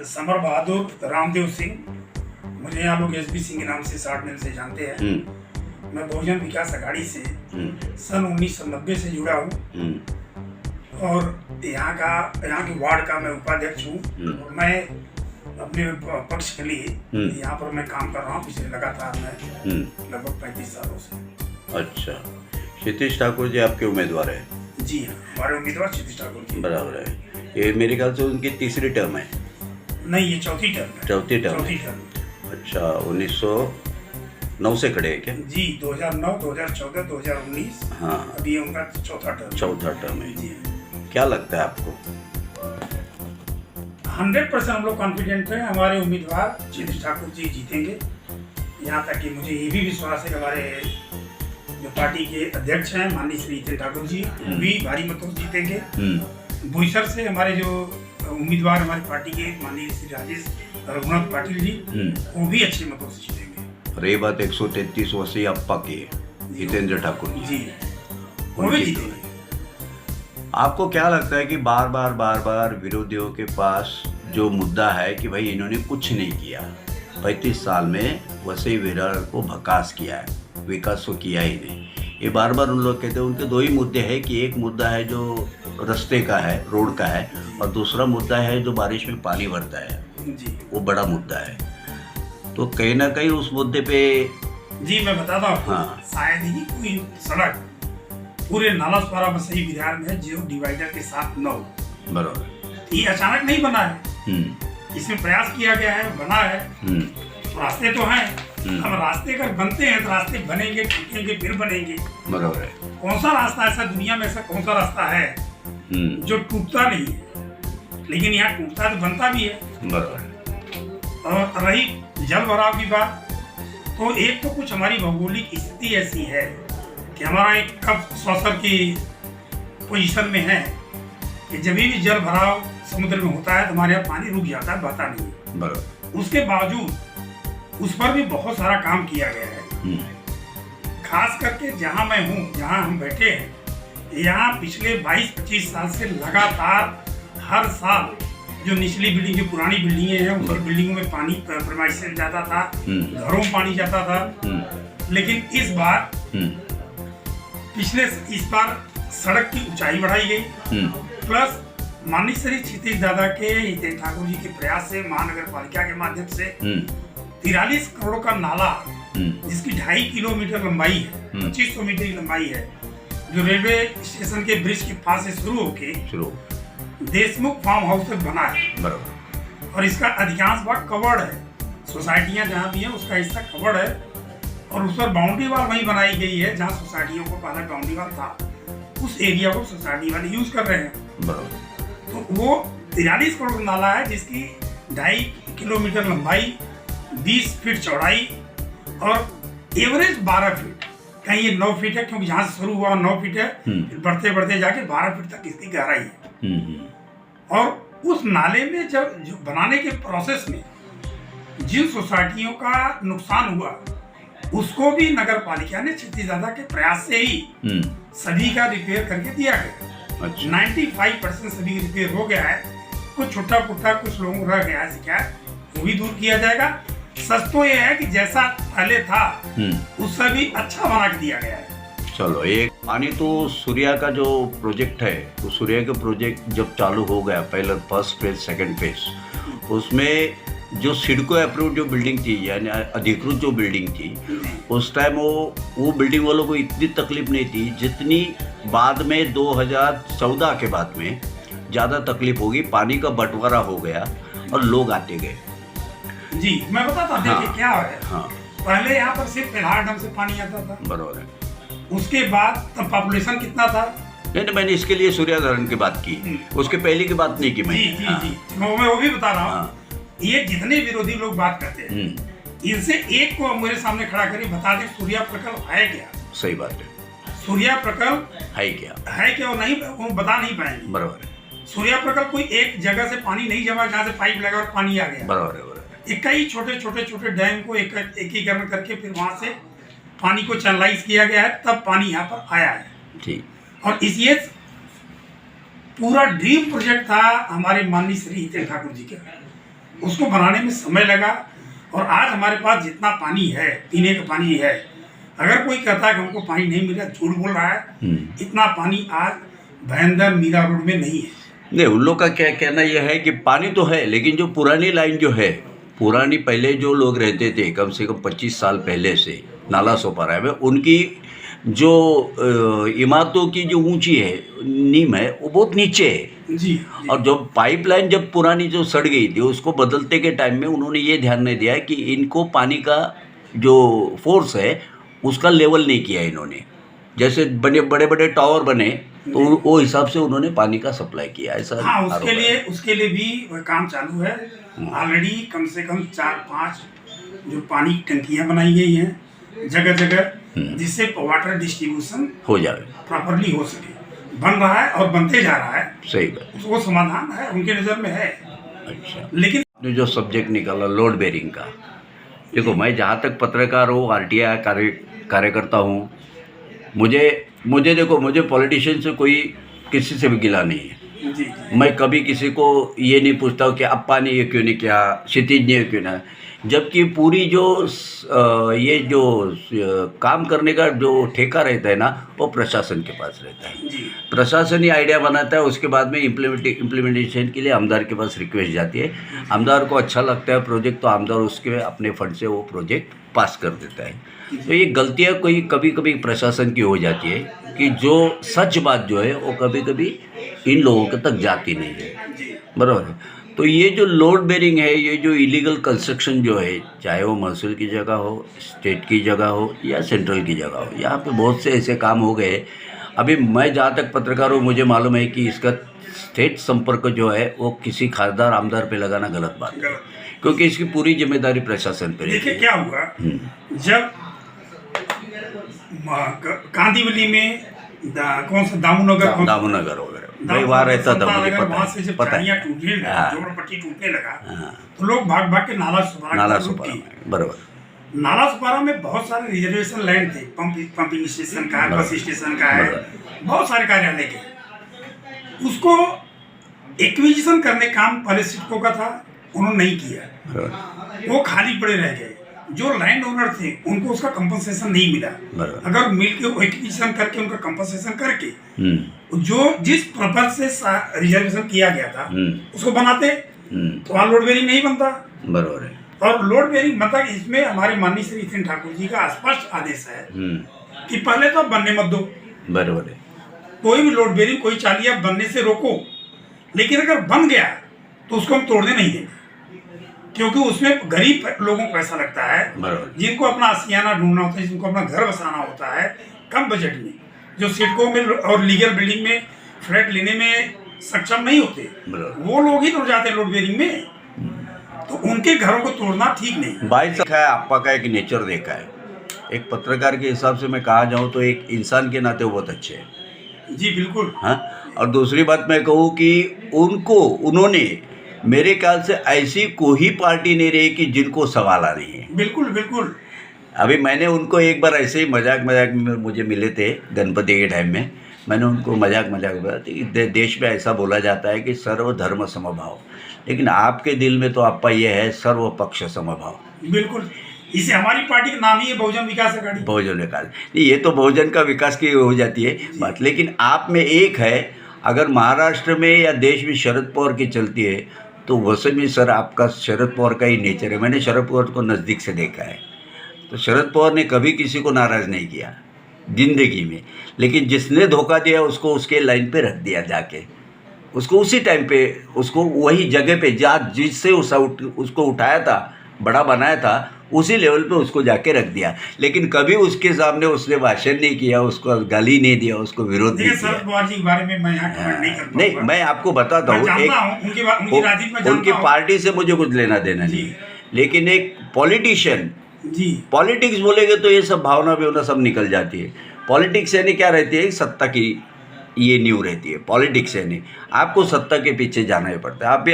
Summer बहादुर रामदेव सिंह, मुझे यहाँ लोग एसबी सिंह के नाम से शॉर्ट नेम से जानते हैं। मैं बहुजन विकास अघाड़ी से सन 1990 से जुड़ा हूँ और यहाँ के वार्ड का मैं उपाध्यक्ष हूँ। मैं अपने पक्ष के लिए यहाँ पर मैं काम कर रहा हूँ पिछले लगातार मैं लगभग 35 सालों से। अच्छा, क्षितिज ठाकुर जी आपके उम्मीदवार है? जी हाँ, हमारे उम्मीदवार क्षितिज ठाकुर जी। बराबर है। ये मेरे ख्याल से उनकी तीसरी टर्म है। नहीं, ये चौथी टर्म है। चौथी टर्म। अच्छा, 1909 से खड़े हैं क्या? जी, 2009, 2014, 2019। हाँ, अभी उनका चौथा टर्म है जी। क्या लगता है आपको? 100% हम लोग कॉन्फिडेंट हैं, हमारे उम्मीदवार क्षितिज ठाकुर जी जीतेंगे। यहाँ तक कि मुझे ये भी विश्वास है कि हमारे जो पार्टी के अध्यक्ष हैं माननीय श्री जितेंद्र ठाकुर जी भी भारी मतों से जीतेंगे। बोईसर से हमारे जो उम्मीदवार हमारी पार्टी के माननीय श्री राजेश रघुनाथ पाटिल जी, वो भी अच्छे मतों से जीतेंगे। रही बात 133 वसी अप्पा की जितेंद्र ठाकुर जी, वो भी जीतेंगे। आपको क्या लगता है कि बार बार विरोधियों के पास जो मुद्दा है कि भाई इन्होंने कुछ नहीं किया, 35 साल में वसई विरार को भकास किया है, विकास तो किया ही नहीं, ये बार उन लोग कहते हैं। उनके दो ही मुद्दे हैं कि एक मुद्दा है जो रास्ते का है, रोड का है, और दूसरा मुद्दा है जो बारिश में पानी भरता है जी, वो बड़ा मुद्दा है। तो कहीं ना कहीं उस मुद्दे पे जी मैं बताता हूँ। हाँ, शायद ही कोई सड़क पूरे नालासोपारा वसई विरार में जो डिवाइडर के साथ न हो। बराबर, ये अचानक नहीं बना है, इसमें प्रयास किया गया है, बना है। रास्ते तो हैं, अब रास्ते अगर बनते हैं तो रास्ते बनेंगे, टूटेंगे, फिर बनेंगे। बराबर है। कौन सा रास्ता ऐसा दुनिया में, ऐसा कौन सा रास्ता है जो टूटता नहीं है? लेकिन यहाँ टूटता तो बनता भी है। बराबर। और रही जल भराव की बात, तो एक तो कुछ हमारी भौगोलिक स्थिति ऐसी है कि हमारा एक कप सौसर की पोजीशन में है कि जब भी जल भराव समुद्र में होता है तो हमारे यहाँ पानी रुक जाता है, बहता नहीं है। बराबर। उसके बावजूद उस पर भी बहुत सारा काम किया गया है। खास करके जहाँ मैं हूँ, जहाँ हम बैठे हैं, यहाँ पिछले 22-25 साल से लगातार हर साल जो निचली बिल्डिंग, जो पुरानी बिल्डिंगें हैं, उस बिल्डिंगों में पानी प्रेमाइस से जाता था, घरों में पानी जाता था। लेकिन इस बार इस बार सड़क की ऊंचाई बढ़ाई गई, प्लस माननीय श्री क्षितिज दादा के जितेंद्र ठाकुर जी के प्रयास से महानगर पालिका के माध्यम से 43 करोड़ का नाला, जिसकी 2.5 किलोमीटर लंबाई है, 2500 मीटर की लंबाई है, जो रेलवे स्टेशन के ब्रिज के पास से शुरू होके देशमुख फार्म हाउस तक बना है। बराबर। और इसका अधिकांश भाग कवर्ड है, सोसाइटियां जहाँ भी हैं उसका हिस्सा कवर्ड है, और उस पर बाउंड्री वाल वहीं बनाई गई है जहाँ सोसाइटियों को पहले बाउंड्री वाल था, उस एरिया को सोसाइटी वाले यूज कर रहे हैं। बराबर। तो वो 43 करोड़ नाला है जिसकी 2.5 किलोमीटर लंबाई, 20 फीट चौड़ाई और एवरेज 12 फीट, कहीं ये 9 फीट है क्योंकि जहाँ से शुरू हुआ 9 फीट है, फिर बढ़ते बढ़ते जाके 12 फीट तक इसकी गहराई है। और उस नाले में जब जो बनाने के प्रोसेस में जिन सोसाइटियों का नुकसान हुआ, उसको भी नगर पालिका ने क्षितिज दादा के प्रयास से ही सभी का रिपेयर करके दिया गया। अच्छा। 95% सभी रिपेयर हो गया है। कुछ छोटा पुट्टा कुछ लोगों रह गया है शिकायत, वो भी दूर किया जाएगा। सच तो ये है कि जैसा पहले था उससे भी अच्छा बना के दिया गया है। चलो, एक पानी तो सूर्या का जो प्रोजेक्ट है, तो सूर्या का प्रोजेक्ट जब चालू हो गया, पहले फर्स्ट फेज, सेकंड फेज, उसमें जो सिडको अप्रूव जो बिल्डिंग थी, यानी अधिकृत जो बिल्डिंग थी, उस टाइम वो बिल्डिंग वालों को इतनी तकलीफ नहीं थी जितनी बाद में 2014 के बाद में ज़्यादा तकलीफ होगी। पानी का बंटवारा हो गया और लोग आते गए। जी मैं बताता हूँ। देखिए क्या है, हाँ, पहले यहाँ पर सिर्फ फिलहाल ढंग से पानी आता था। बराबर है। उसके बाद तब पॉपुलेशन कितना था? नहीं, मैंने इसके लिए सूर्याधरण की बात की, उसके पहले की बात नहीं की मैंने। जी, मैं वो भी बता रहा हूँ। ये जितने विरोधी लोग बात करते हैं, इनसे एक को मेरे सामने खड़ा करिए, बता दे सूर्या प्रकल्प है क्या? सही बात है, सूर्या प्रकल्प है क्या और नहीं, वो बता नहीं पाएंगे। बराबर है। सूर्या प्रकल्प कोई एक जगह से पानी नहीं जमा जहाँ से पाइप लगा और पानी आ गया। बराबर है। कई छोटे डैम को एकीकरण करके फिर वहां से पानी को चैनलाइज किया गया है, तब पानी यहाँ पर आया है। ठीक। और इसलिए पूरा ड्रीम प्रोजेक्ट था हमारे माननीय श्री जितेंद्र ठाकुर जी का। उसको बनाने में समय लगा। और आज हमारे पास जितना पानी है, पीने का पानी है, अगर कोई कहता है कि हमको पानी नहीं मिला, झूठ बोल रहा है। इतना पानी आज भयंदर मीरा रोड में नहीं है। नहीं, उन लोग का क्या कहना यह है कि पानी तो है, लेकिन जो पुरानी लाइन जो है, पुरानी पहले जो लोग रहते थे कम से कम 25 साल पहले से नाला सोपारा में, उनकी जो इमारतों की जो ऊंची है, नीम है, वो बहुत नीचे है। जी। और जब पाइपलाइन जब पुरानी जो सड़ गई थी, उसको बदलते के टाइम में उन्होंने ये ध्यान नहीं दिया कि इनको पानी का जो फोर्स है उसका लेवल नहीं किया इन्होंने। जैसे बड़े बड़े टावर बने तो वो हिसाब से उन्होंने पानी का सप्लाई किया, ऐसा। हाँ, उसके लिए भी वह काम चालू है। ऑलरेडी कम से कम 4-5 जो पानी की टंकियां बनाई गई हैं जगह जगह, जिससे वाटर डिस्ट्रीब्यूशन हो जाए, प्रॉपरली हो सके। बन रहा है और बनते जा रहा है। सही बात। वो समाधान है, उनके नज़र में है। अच्छा, लेकिन आपने जो सब्जेक्ट निकाला लोड बेरिंग का, देखो मैं जहाँ तक पत्रकार हूँ, आरटीआई कार्यकर्ता हूँ, मुझे देखो, मुझे पॉलिटिशियन से कोई किसी से भी गिला नहीं है। जी। मैं कभी किसी को ये नहीं पूछता हूँ कि अप्पा ने ये क्यों नहीं किया, क्षितिज ने क्यों ना, जबकि पूरी जो ये जो काम करने का जो ठेका रहता है ना, वो प्रशासन के पास रहता है। जी। प्रशासन ही आइडिया बनाता है, उसके बाद में इम्प्लीमेंटेशन के लिए आमदार के पास रिक्वेस्ट जाती है। आमदार को अच्छा लगता है प्रोजेक्ट, तो आमदार उसके अपने फंड से वो प्रोजेक्ट पास कर देता है। तो ये गलतियाँ कभी कभी प्रशासन की हो जाती है कि जो सच बात जो है वो कभी कभी इन लोगों के तक जाती नहीं है, बराबर है। तो ये जो लोड बेरिंग है, ये जो इलीगल कंस्ट्रक्शन जो है, चाहे वो महसूल की जगह हो, स्टेट की जगह हो या सेंट्रल की जगह हो, यहाँ पे बहुत से ऐसे काम हो गए। अभी मैं जहाँ तक पत्रकार हूँ, मुझे मालूम है कि इसका स्टेट संपर्क जो है वो किसी खासदार आमदार पे लगाना गलत बात है, क्योंकि इसकी पूरी जिम्मेदारी प्रशासन पे रहती है। देखिए क्या हुआ, जब कांदीवली में कौन सा दामूनगर वगैरह भाई वहाँ रहता था, मुझे वहाँ से जब पता है, टूटने लगा, झोपड़पट्टी टूटने लगा, तो लोग भाग भाग के नाला सुपारा बराबर। नाला सुपारा में बहुत सारे रिजर्वेशन लैंड थे, पंपिंग स्टेशन का है, बस स्टेशन का है, बहुत सारे कार्यालय के। उसको एक्विजिशन करने काम पहले सिडको का था, उन्होंने नहीं किया, वो खाली पड़े रह गए। जो लैंड ओनर थे उनको उसका कंपनसेशन नहीं मिला। अगर मिल के एक्विजिशन करके उनका कंपनसेशन करके जो जिस पर्पज से रिजर्वेशन किया गया था उसको बनाते, तो वहाँ लोड बेरिंग नहीं बनता। बराबर है। और लोड बेरिंग मतलब इसमें हमारे माननीय श्री नितिन ठाकुर जी का स्पष्ट आदेश है कि पहले तो बनने मत दो। बराबर है। कोई भी लोड बेरिंग, कोई चालिया बनने से रोको, लेकिन अगर बन गया तो उसको हम तोड़ने नहीं देंगे, क्योंकि उसमें गरीब लोगों को ऐसा लगता है जिनको अपना आशियाना ढूंढना होता है, जिनको अपना घर बसाना होता है कम बजट में, जो सिडको में और लीगल बिल्डिंग में फ्लैट लेने में सक्षम नहीं होते, वो लोग ही तो जाते हैं लोड बेरिंग में। तो उनके घरों को तोड़ना ठीक नहीं। भाई है, आपका का एक नेचर देखा है, एक पत्रकार के हिसाब से मैं कहा जाऊँ तो एक इंसान के नाते वो बहुत अच्छे हैं। जी बिल्कुल। हाँ, और दूसरी बात मैं कहूँ कि उन्होंने मेरे ख्याल से ऐसी कोई पार्टी नहीं रही कि जिनको सवाल आ रही है। बिल्कुल बिल्कुल। अभी मैंने उनको एक बार ऐसे ही मजाक में मुझे मिले थे गणपति के टाइम में, मैंने उनको मजाक में बोला कि देश में ऐसा बोला जाता है कि सर्वधर्म समभाव, लेकिन आपके दिल में तो आपका ये है सर्वपक्ष समभाव। बिल्कुल, इसे हमारी पार्टी का नाम ही है बहुजन विकास अघाड़ी। बहुजन विकास, ये तो बहुजन का विकास की हो जाती है बात, लेकिन आप में एक है, अगर महाराष्ट्र में या देश में शरद पवार की चलती है तो वैसे भी सर आपका शरद पवार का ही नेचर है। मैंने शरद पवार को नज़दीक से देखा है, तो शरद पवार ने कभी किसी को नाराज़ नहीं किया जिंदगी में, लेकिन जिसने धोखा दिया उसको उसके लाइन पे रख दिया, जाके उसको उसी टाइम पे, उसको वही जगह पे जिससे उसको उठाया था, बड़ा बनाया था, उसी लेवल पे उसको जाके रख दिया। लेकिन कभी उसके सामने उसने भाषण नहीं किया, उसको गाली नहीं दिया, उसको विरोध नहीं किया। शरद पवार जी के बारे में मैं यहाँ कमेंट नहीं कर पाऊंगा। नहीं, मैं आपको बताता हूँ, उनकी पार्टी से मुझे कुछ लेना देना नहीं, लेकिन एक पॉलिटिशियन जी, पॉलिटिक्स बोलेंगे तो ये सब भावना भी होना सब निकल जाती है। पॉलिटिक्स यानी क्या रहती है, सत्ता की ये न्यू रहती है। पॉलिटिक्स यानी आपको सत्ता के पीछे जाना ही पड़ता है। आप भी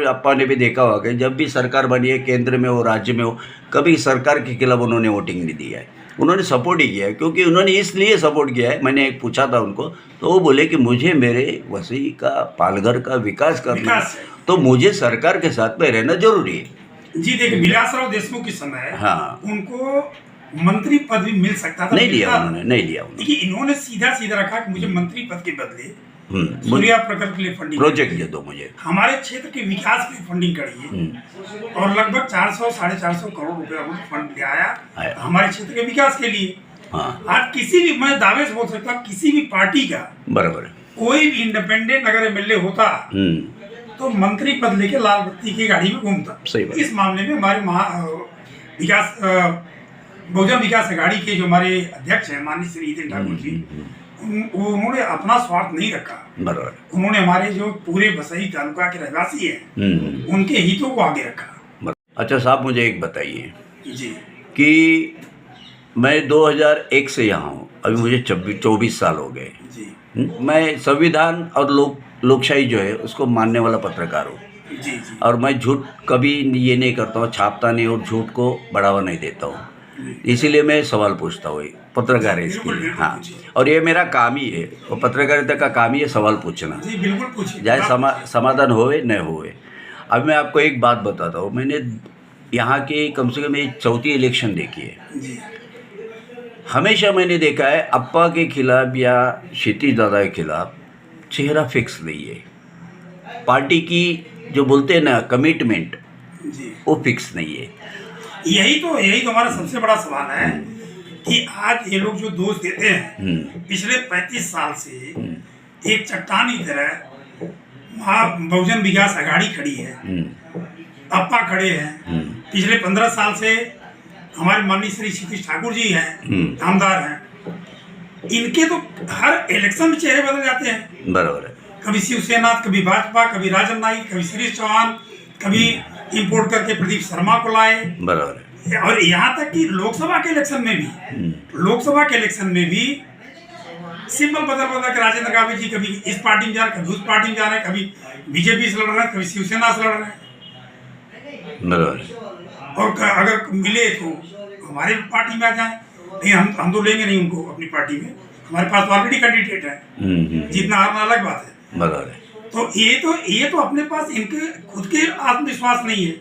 अप्पा ने भी देखा होगा कि जब भी सरकार बनी है, केंद्र में हो राज्य में हो, कभी सरकार के खिलाफ उन्होंने वोटिंग नहीं दी है, उन्होंने सपोर्ट ही किया है। क्योंकि उन्होंने इसलिए सपोर्ट किया है, मैंने एक पूछा था उनको, तो वो बोले कि मुझे मेरे वसई का, पालघर का विकास करना है, तो मुझे सरकार के साथ में रहना जरूरी है। जी देखिए, विलासराव देशमुख के समय हाँ। उनको मंत्री पद भी मिल सकता था, नहीं लिया उन्होंने, नहीं लिया उन्होंने। देखिए इन्होंने सीधा सीधा रखा कि मुझे मंत्री पद के बदले मुझे सूर्या प्रकल्प के लिए फंडिंग, प्रोजेक्ट दे दो मुझे, हमारे क्षेत्र के विकास के लिए फंडिंग करिए, और लगभग 400-450 करोड़ रुपया फंड ले आया हमारे क्षेत्र के विकास के लिए। हाँ। आज किसी भी, मैं दावे से बोल सकता हूँ, किसी भी पार्टी का बराबर कोई भी इंडिपेंडेंट अगर एमएलए होता तो मंत्री पद लेके लाल बत्ती की गाड़ी में घूमता। सही बात। इस मामले में हमारे विकास बहुजन विकास अघाड़ी के जो हमारे अध्यक्ष हैं माननीय श्री नितिन ठाकुर जी, उन्होंने अपना स्वार्थ नहीं रखा। बराबर। उन्होंने हमारे जो पूरे बसई तालुका के रहवासी हैं उनके हितों को आगे रखा। अच्छा साहब, मुझे एक बताइए जी कि मैं 2001 से यहाँ हूँ, अभी मुझे 24 साल हो गए। जी मैं संविधान और लोकशाही जो है उसको मानने वाला पत्रकार हूँ, जी जी और मैं झूठ कभी ये नहीं करता हूँ, छापता नहीं और झूठ को बढ़ावा नहीं देता हूँ। इसीलिए मैं सवाल पूछता हूँ, पत्रकार है इसके लिए। हाँ, और ये मेरा काम ही है, और पत्रकारिता का काम ही है सवाल पूछना। जी बिल्कुल पूछिए, चाहे समाधान होवे न होवे। अब मैं आपको एक बात बताता हूँ, मैंने यहाँ के कम से कम 4थी इलेक्शन देखी है। जी हमेशा मैंने देखा है अप्पा के खिलाफ या क्षितिज दादा के खिलाफ चेहरा फिक्स नहीं है, पार्टी की जो बोलते हैं ना कमिटमेंट, जी वो फिक्स नहीं है। यही तो हमारा सबसे बड़ा सवाल है कि आज ये लोग जो दोष देते हैं पिछले 35 साल से एक चट्टान की तरह वहाँ बहुजन विकास अघाड़ी खड़ी है, अप्पा खड़े हैं। पिछले 15 साल से हमारे माननीय श्री क्षितिज ठाकुर जी हैं, आमदार हैं। इनके तो हर इलेक्शन में चेहरे बदल जाते हैं। बराबर है। कभी शिवसेना, कभी भाजपा, कभी राजन नाईक, कभी शिरीष चौहान, कभी इंपोर्ट करके प्रदीप शर्मा को लाए। बराबर है। और यहाँ तक कि लोकसभा के इलेक्शन में भी सिंबल बदल के राजेंद्र गावी जी कभी इस पार्टी में जा रहे, कभी उस पार्टी में जा रहे हैं, कभी बीजेपी से लड़ रहे हैं, कभी शिवसेना से लड़ रहे हैं। बराबर। और अगर मिले तो हमारे पार्टी में आ जाए, नहीं हम तो लेंगे नहीं उनको अपनी पार्टी में, हमारे पास ऑलरेडी कैंडिडेट है, जीतना हारना अलग बात है। बराबर है। तो ये तो अपने पास इनके खुद के आत्मविश्वास नहीं है,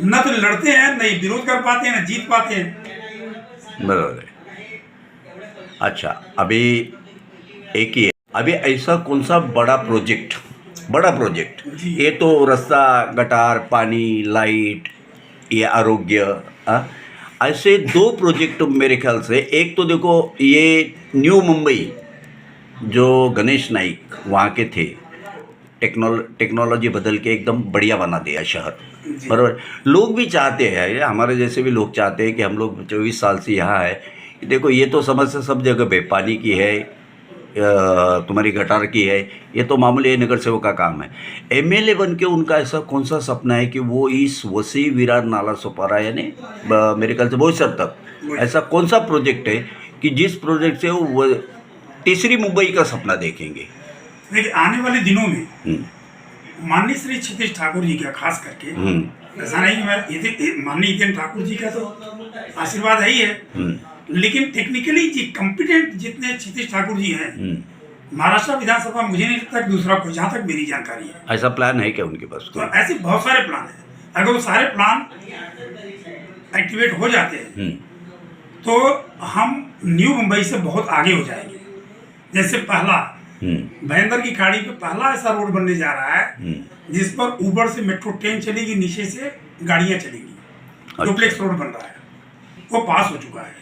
न तो लड़ते हैं, न विरोध कर पाते हैं, न जीत पाते हैं। बराबर है। अच्छा, अभी एक ही है, अभी ऐसा कौन सा बड़ा प्रोजेक्ट ये तो रास्ता, गटार, पानी, लाइट, ये आरोग्य, ऐसे 2 प्रोजेक्ट मेरे ख्याल से, एक तो देखो ये न्यू मुंबई जो गणेश नाइक वहाँ के थे, टेक्नोलॉजी बदल के एकदम बढ़िया बना दिया शहर। बराबर। लोग भी चाहते हैं, हमारे जैसे भी लोग चाहते हैं कि हम लोग 24 साल से यहाँ है, देखो ये तो समस्या सब जगह पे पानी की है, तुम्हारी गटार की है, ये तो मामूली नगर सेवक का काम है। एमएलए बन के उनका ऐसा कौन सा सपना है कि वो इस वसी विराट नाला सोपारा यानी मेरे ख्याल से बहुत सर तक ऐसा कौन सा प्रोजेक्ट है कि जिस प्रोजेक्ट से वो तीसरी मुंबई का सपना देखेंगे? देखिए आने वाले दिनों में माननीय श्री क्षितिज ठाकुर जी का खास करके, ऐसा नहीं मैं माननीय नितिन ठाकुर जी का तो आशीर्वाद है ही है, लेकिन टेक्निकली जी कॉम्पिटेंट जितने क्षितिज ठाकुर जी हैं महाराष्ट्र विधानसभा, मुझे नहीं लगता कि दूसरा कोई, जहाँ तक मेरी जानकारी है। ऐसा प्लान है क्या उनके पास? तो ऐसे बहुत सारे प्लान हैं, अगर वो सारे प्लान एक्टिवेट हो जाते हैं तो हम न्यू मुंबई से बहुत आगे हो जाएंगे। जैसे पहला भयंदर की खाड़ी पे पहला ऐसा रोड बनने जा रहा है जिस पर ऊपर से मेट्रो ट्रेन चलेगी, नीचे से गाड़ियां चलेंगी। डुप्लेक्स रोड बन रहा है, वो पास हो चुका है।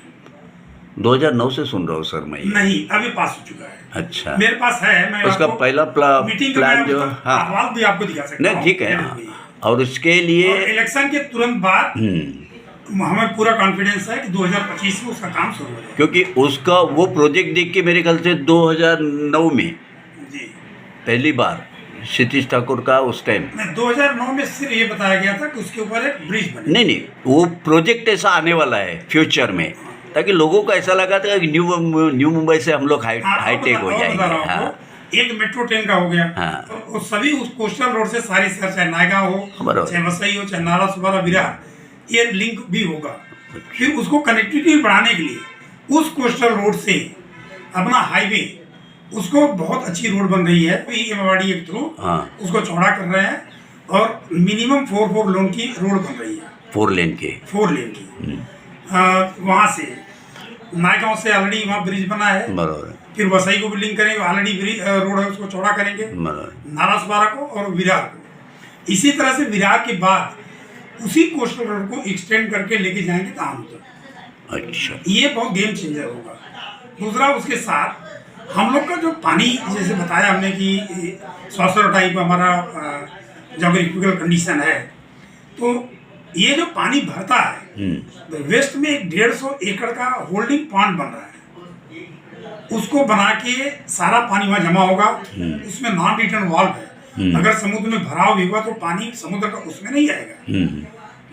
2009 से सुन रहा हूँ सर मैं। नहीं, अभी पास हो चुका है। अच्छा, मेरे पास है, मैं उसका पहला प्लान जो, हाँ अहवाल भी आपको दिखा सकता हूँ। नहीं ठीक है, और उसके लिए इलेक्शन के तुरंत बाद हमें पूरा कॉन्फिडेंस है कि 2025 में उसका काम शुरू हो जाएगा। क्योंकि उसका वो प्रोजेक्ट देख के मेरे ख्याल से 2009 में जी पहली बार क्षितिज ठाकुर का उस टाइम 2009 में सिर्फ ये बताया गया था कि उसके ऊपर एक ब्रिज बने। नहीं, वो प्रोजेक्ट ऐसा आने वाला है फ्यूचर में, ताकि लोगों को ऐसा लगा था कि न्यू मुंबई से हम लोग हाईटेक हो जाएंगे। हाँ, एक मेट्रो ट्रेन का हो गया। हाँ, तो सभी उस कोस्टल रोड से सारी शहर, चाहे नायगांव हो, चाहे वसई हो, चाहे नाला सुबारा विरार, ये लिंक भी होगा। फिर उसको कनेक्टिविटी बढ़ाने के लिए उस कोस्टल रोड से अपना हाईवे उसको बहुत अच्छी रोड बन रही है एमवाडी के थ्रू, हाँ उसको चौड़ा कर रहे हैं और मिनिमम 4 लेन की रोड बन रही है, 4 लेन के 4 लेन की। वहाँ से नायगांव से ऑलरेडी वहाँ ब्रिज बना है, बराबर है, फिर वसई को बिल्डिंग करेंगे, ऑलरेडी रोड है उसको चौड़ा करेंगे, बराबर, नारासपारा को और विरार को। इसी तरह से विरार के बाद उसी कोस्टल रोड को एक्सटेंड करके लेके जाएंगे ताम तक। अच्छा, ये बहुत गेम चेंजर होगा। दूसरा उसके साथ हम लोग का जो पानी, जैसे बताया हमने कि सॉसर टाइप हमारा जोग्राफिकल कंडीशन है, तो ये जो पानी भरता है तो वेस्ट में 150 एकड़ का होल्डिंग पॉन्ड बन रहा है, उसको बना के सारा पानी वहाँ जमा होगा। उसमें नॉन रिटर्न वाल्व है, अगर समुद्र में भराव भी हुआ तो पानी समुद्र का उसमें नहीं आएगा,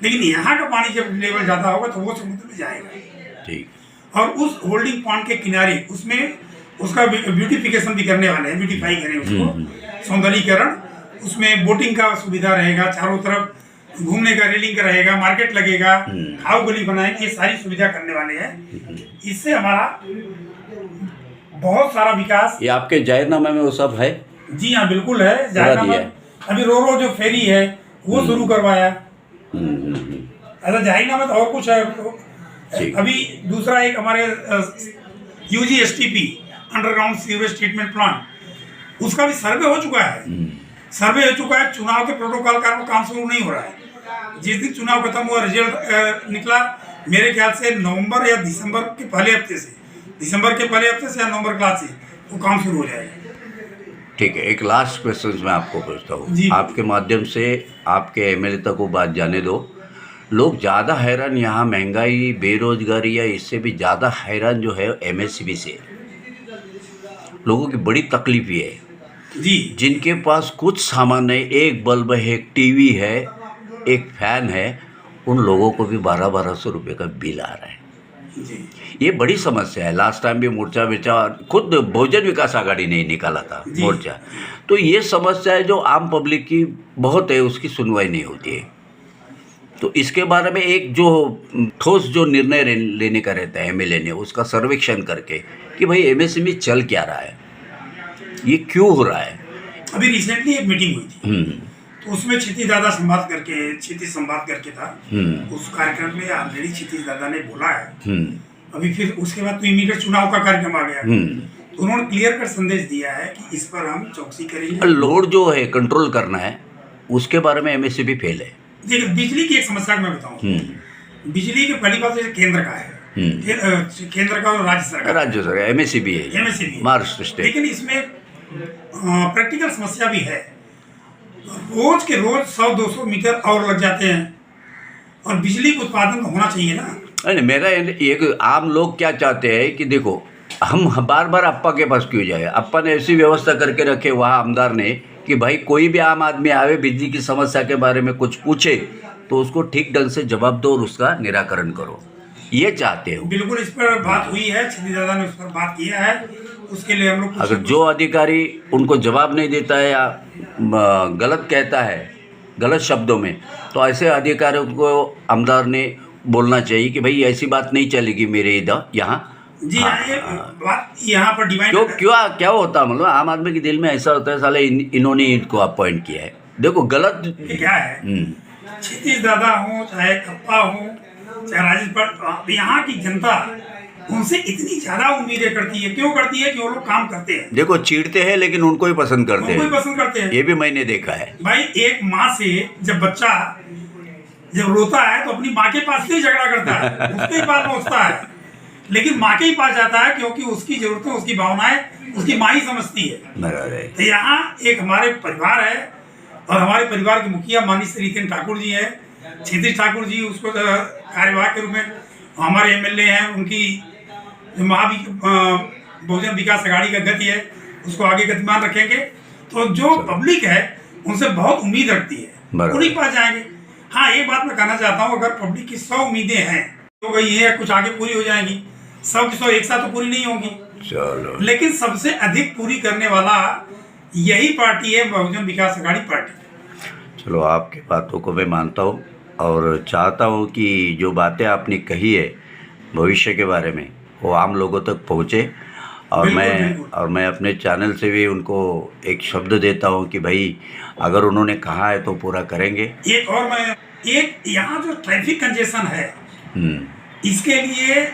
लेकिन यहाँ का पानी जब लेवल ज़्यादा होगा तो वो समुद्र में जाएगा। ठीक। और उस होल्डिंग पॉन्ड के किनारे उसमें उसका ब्यूटिफिकेशन भी करने वाले हैं, ब्यूटिफाई करें उसको, सौंदर्यीकरण, उसमें बोटिंग का सुविधा रहेगा, चारों तरफ घूमने का रेलिंग का रहेगा, मार्केट लगेगा, खाव गली बनाएंगे, ये सारी सुविधा करने वाले हैं। इससे हमारा बहुत सारा विकास। ये आपके जाहिरनामे में वो सब है? जी हाँ, बिल्कुल है जाहिरनामा। अभी रो जो फेरी है वो शुरू करवाया। अच्छा, जाहिरनामा तो और कुछ है। अभी दूसरा एक हमारे UGSTP underground sewage treatment plant, उसका भी सर्वे हो चुका है। सर्वे हो चुका है, चुनाव के प्रोटोकॉल का काम शुरू नहीं हो रहा है। जिस दिन चुनाव खत्म हुआ, रिजल्ट निकला, मेरे ख्याल से नवंबर या दिसंबर के पहले हफ्ते से, या नवंबर क्लास से वो काम शुरू हो जाएगा। ठीक है, एक लास्ट क्वेश्चन मैं आपको पूछता हूँ, आपके माध्यम से आपके MLA तक वो बात जाने दो। लोग ज़्यादा हैरान यहाँ महंगाई, बेरोजगारी या इससे भी ज़्यादा हैरान जो है MSCB से, लोगों की बड़ी तकलीफ ये है जी, जिनके पास कुछ सामान है, एक बल्ब है, एक टीवी है, एक फैन है, उन लोगों को भी 1200 रुपये का बिल आ रहा है जी। ये बड़ी समस्या है। लास्ट टाइम भी मोर्चा बेचा, खुद बहुजन विकास आघाड़ी ने निकाला था मोर्चा। तो ये समस्या है जो आम पब्लिक की बहुत है, उसकी सुनवाई नहीं होती है। तो इसके बारे में एक जो ठोस जो निर्णय लेने का रहता है MLA ने, उसका सर्वेक्षण करके कि भाई MSCB चल क्या रहा है, ये क्यों हो रहा है। अभी रिसेंटली एक मीटिंग हुई थी, तो उसमें क्षितिज दादा संवाद करके था। उस कार्यक्रम में ऑलरेडी क्षितिज दादा ने बोला है। अभी फिर उसके बाद तो इमीडिएट चुनाव का कार्यक्रम आ गया, तो उन्होंने क्लियर कट संदेश दिया है कि इस पर हम चौकसी करेंगे। लोड जो है कंट्रोल करना है, उसके बारे में MSCB फेल है। देखिए, बिजली की एक समस्या मैं बताऊं, बिजली की पहली बात तो केंद्र का है, केंद्र का और राज्य सरकार MSCB है, महाराष्ट्र स्टेट। लेकिन इसमें प्रैक्टिकल समस्या भी है। रोज के रोज 100-200 मीटर और लग जाते हैं, और बिजली का उत्पादन तो होना चाहिए ना। नहीं, मेरा एक आम लोग क्या चाहते हैं कि देखो, हम बार बार अप्पा के पास क्यों जाए। अप्पा ने ऐसी व्यवस्था करके रखे वहाँ आमदार ने कि भाई कोई भी आम आदमी आवे, बिजली की समस्या के बारे में कुछ पूछे तो उसको ठीक ढंग से जवाब दो और उसका निराकरण करो, ये चाहते हो। बिल्कुल, इस पर बात हुई है, क्षितिज दादा ने उस पर बात किया है। उसके लिए हम लोग, अगर जो अधिकारी उनको जवाब नहीं देता है या गलत कहता है गलत शब्दों में, तो ऐसे अधिकारियों को आमदार ने बोलना चाहिए कि भाई ऐसी बात नहीं चलेगी मेरे इधर यहाँ। जी हाँ, ये बात यहाँ पर डिमांड क्या होता है, मतलब आम आदमी के दिल में ऐसा होता है, साले इन्होंने इनको अपॉइंट किया है। देखो गलत क्या है, क्षितिज दादा हो चाहे कप्पा हो चाहे राजेश पर, यहाँ की जनता उनसे इतनी ज्यादा उम्मीदें करती है। क्यों करती है? कि वो लोग काम करते हैं। देखो, चीड़ते हैं लेकिन उनको ही पसंद करते हैं, ये भी मैंने देखा है भाई। एक माँ से जब बच्चा जब रोता है तो अपनी माँ के पास से झगड़ा करता है, उसके ही पास पहुँचता है, लेकिन माँ के ही पास जाता है क्योंकि उसकी जरूरतें, उसकी भावनाएं उसकी माँ ही समझती है। तो यहाँ एक हमारे परिवार है, और हमारे परिवार के मुखिया माननीय श्री रितेन ठाकुर जी है, क्षितिज ठाकुर जी उसको कार्यवाहक के रूप में, हमारे MLA हैं, उनकी जो बहुजन विकास आघाड़ी का गति है उसको आगे गतिमान रखेंगे। तो जो पब्लिक है उनसे बहुत उम्मीद रखती है, उन्हीं के पास जाएंगे। हाँ, एक बात मैं कहना चाहता हूँ, अगर पब्लिक की 100 उम्मीदें हैं तो गई है, कुछ आगे पूरी हो जाएंगी, 100 की 100 एक साथ तो पूरी नहीं होगी। चलो, लेकिन सबसे अधिक पूरी करने वाला यही पार्टी है, बहुजन विकास आघाड़ी पार्टी। चलो, आपकी बातों को मैं मानता हूँ और चाहता हूँ कि जो बातें आपने कही है भविष्य के बारे में वो आम लोगों तक पहुँचे और मैं अपने चैनल से भी उनको एक शब्द देता हूँ कि भाई अगर उन्होंने कहा है तो पूरा करेंगे। एक यहाँ जो ट्रैफिक कंजेशन है इसके लिए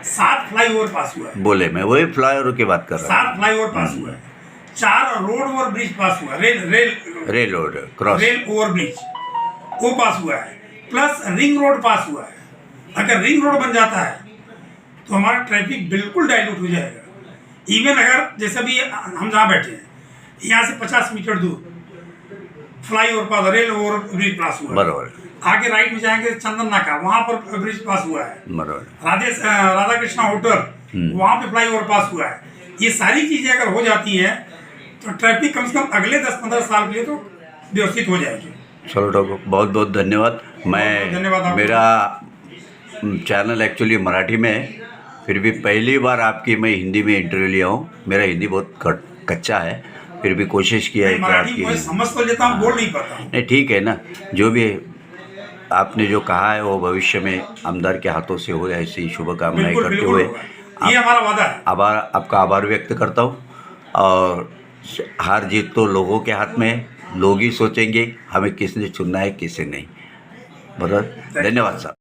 7 फ्लाईओवर पास हुआ है। बोले मैं वही फ्लाईओवर की बात कर रहा हूँ। 7 फ्लाईओवर पास हुआ है, 4 रोड ओवर ब्रिज पास हुआ, रेल ओवर ब्रिज वो पास हुआ है, प्लस रिंग रोड पास हुआ है। अगर रिंग रोड बन जाता है तो हमारा ट्रैफिक बिल्कुल डाइल्यूट हो जाएगा। इवन अगर जैसे भी हम जहाँ बैठे हैं यहाँ से 50 मीटर दूर फ्लाईओवर पास, रेल ओवर ब्रिज पास हुआ है। बराबर। आगे राइट में जाएंगे चंदन नाका, वहाँ पर ब्रिज पास हुआ है। बराबर। राधा कृष्णा होटल वहाँ पे फ्लाईओवर पास हुआ है। ये सारी चीजें अगर हो जाती हैं तो ट्रैफिक कम से कम अगले 10-15 साल के लिए तो व्यवस्थित हो जाएगी। चलो डॉक्टर, बहुत बहुत धन्यवाद। मैं मेरा चैनल एक्चुअली मराठी में है, फिर भी पहली बार आपकी मैं हिंदी में इंटरव्यू लिया हूँ। मेरा हिंदी बहुत कच्चा है, फिर भी कोशिश किया है कि आपकी समझ तो लेता हूँ, बोल नहीं पाता। नहीं ठीक है ना, जो भी आपने जो कहा है वो भविष्य में आमदार के हाथों से हो, ऐसी शुभकामनाएं करते हुए ये हमारा वादा है। आपका आभार व्यक्त करता हूँ। और हार जीत तो लोगों के हाथ में है, लोग ही सोचेंगे हमें किसने चुनना है किसे नहीं। बहुत धन्यवाद साहब।